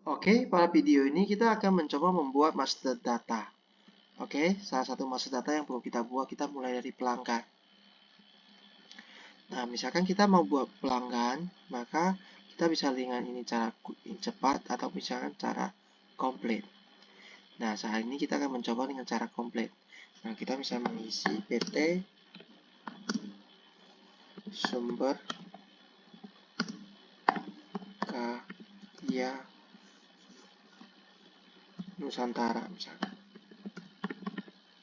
Oke, pada video ini kita akan mencoba membuat master data. Oke, salah satu master data yang perlu kita buat, kita mulai dari pelanggan. Nah, misalkan kita mau buat pelanggan, maka kita bisa dengan ini cara cepat atau misalkan cara komplit. Nah, saat ini kita akan mencoba dengan cara komplit. Nah, kita bisa mengisi PT sumber karya Nusantara misalkan.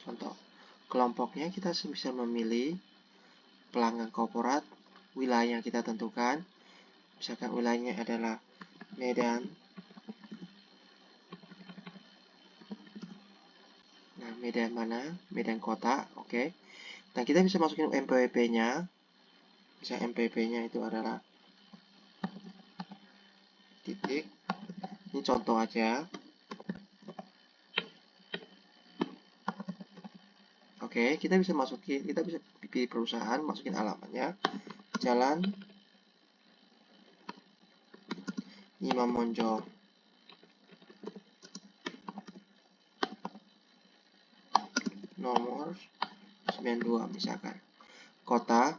Contoh, kelompoknya kita bisa memilih pelanggan korporat, wilayah yang kita tentukan. Misalkan wilayahnya adalah Medan. Nah, Medan mana? Medan kota, oke. Dan kita bisa masukin MPWP-nya. Bisa MPWP-nya itu adalah titik. Ini contoh aja. Oke, kita bisa masukin, kita bisa pilih perusahaan, masukin alamatnya. Jalan Imam Monjol. Nomor 92 misalkan. Kota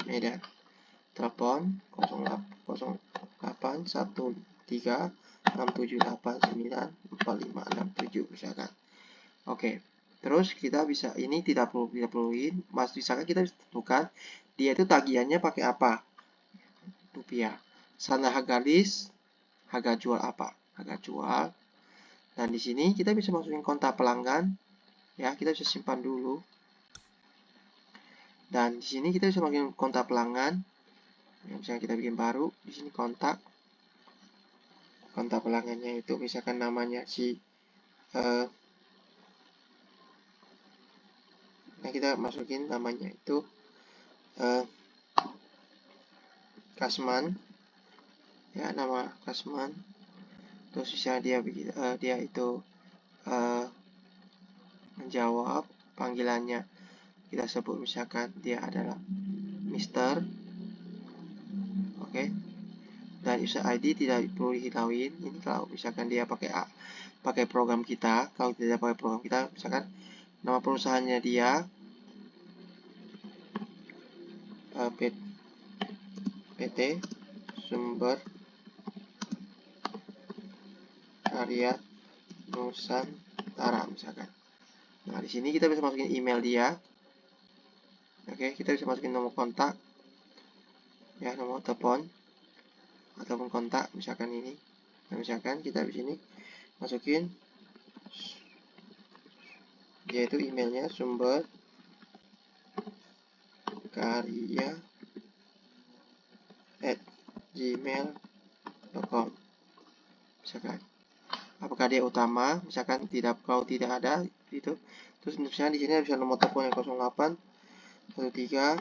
Medan. Telepon 081367894567 misalkan. Oke. Terus kita bisa ini tidak perluin, misalkan kita bisa tentukan dia itu tagihannya pakai apa? Rupiah. Standar harga list, harga jual apa? Harga jual. Dan di sini kita bisa masukin kontak pelanggan. Ya, kita bisa simpan dulu. Dan di sini kita bisa masukin kontak pelanggan. Ya, misalnya kita bikin baru, di sini kontak pelanggannya itu misalkan namanya si nah kita masukin namanya itu Kasman, ya, nama Kasman. Terus misalnya dia itu menjawab panggilannya, kita sebut misalkan dia adalah Mister. Oke. Dan user ID tidak perlu dihilangin. Ini kalau misalkan dia pakai program kita. Kalau tidak pakai program kita, misalkan nama perusahaannya dia PT Sumber Karya Nusantara misalkan. Nah, di sini kita bisa masukin email dia. Oke, kita bisa masukin nomor kontak, ya, nomor telepon ataupun kontak misalkan ini. Nah, misalkan kita di sini masukin yaitu emailnya sumber karya@gmail.com misalkan. Apakah dia utama? Misalkan kalau tidak ada itu. Terus misalnya di sini bisa nomor telepon yang 0813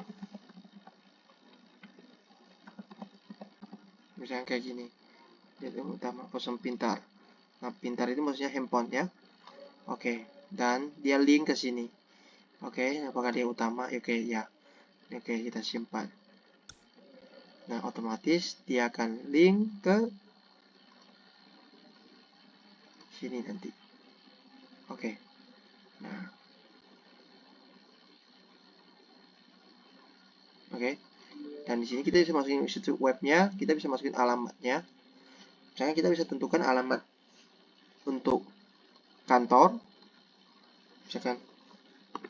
misalnya kayak gini. Itu utama pesan pintar. Nah, pintar itu maksudnya handphone ya. Oke, dan dia link ke sini. Oke, apakah dia utama? Oke, ya. Oke, kita simpan. Nah, otomatis dia akan link ke sini nanti. Oke. Nah. Oke. Dan di sini kita bisa masukin situs webnya, kita bisa masukin alamatnya. Misalnya kita bisa tentukan alamat untuk kantor. Misalkan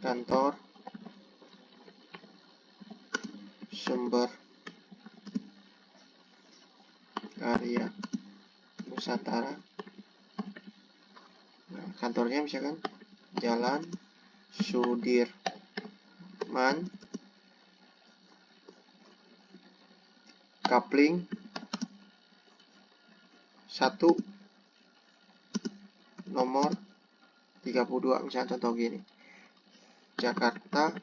kantor Sumber Karya Nusantara. Nah, kantornya misalkan Jalan Sudirman, Kapling 1, nomor 32 misalnya contoh gini. Jakarta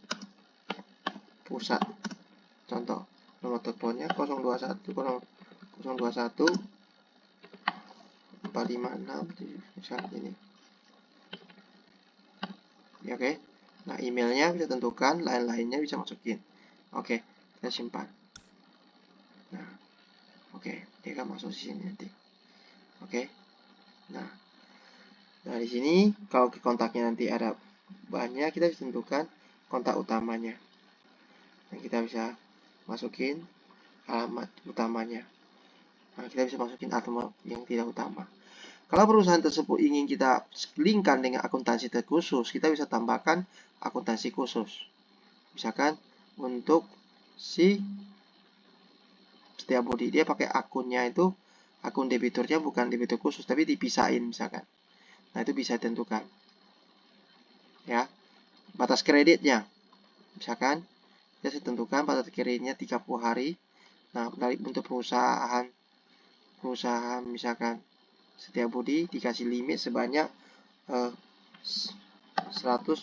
Pusat. Contoh, nomor teleponnya 021 456 misalnya ini. Ya, oke. Nah, emailnya bisa tentukan, lain-lainnya bisa masukin. Oke, kita simpan. Nah, Oke, dia akan masuk di sini nanti. Oke. Nah, di sini kalau kontaknya nanti ada banyak, kita bisa tentukan kontak utamanya. Dan kita bisa masukin alamat utamanya. Nah, kita bisa masukin alamat yang tidak utama. Kalau perusahaan tersebut ingin kita linkkan dengan akuntansi terkhusus, kita bisa tambahkan akuntansi khusus. Misalkan untuk si Setiabudi, dia pakai akunnya itu, akun debiturnya bukan debitur khusus, tapi dipisahin misalkan. Nah, itu bisa ditentukan. Ya, batas kreditnya. Misalkan, kita bisa tentukan batas kreditnya 30 hari. Nah, untuk perusahaan misalkan Setiabudi dikasih limit sebanyak 100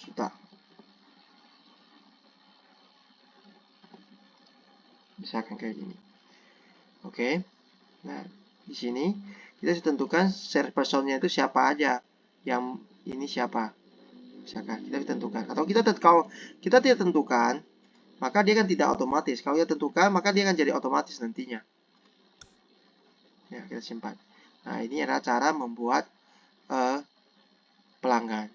juta. Misalkan kayak gini. Oke. Nah, di sini kita bisa tentukan share personnya itu siapa aja. Yang ini siapa. Misalkan kita bisa tentukan. Atau kalau kita tidak tentukan, maka dia kan tidak otomatis. Kalau kita tentukan, maka dia akan jadi otomatis nantinya. Ya, kita simpan. Nah, ini adalah cara membuat pelanggan.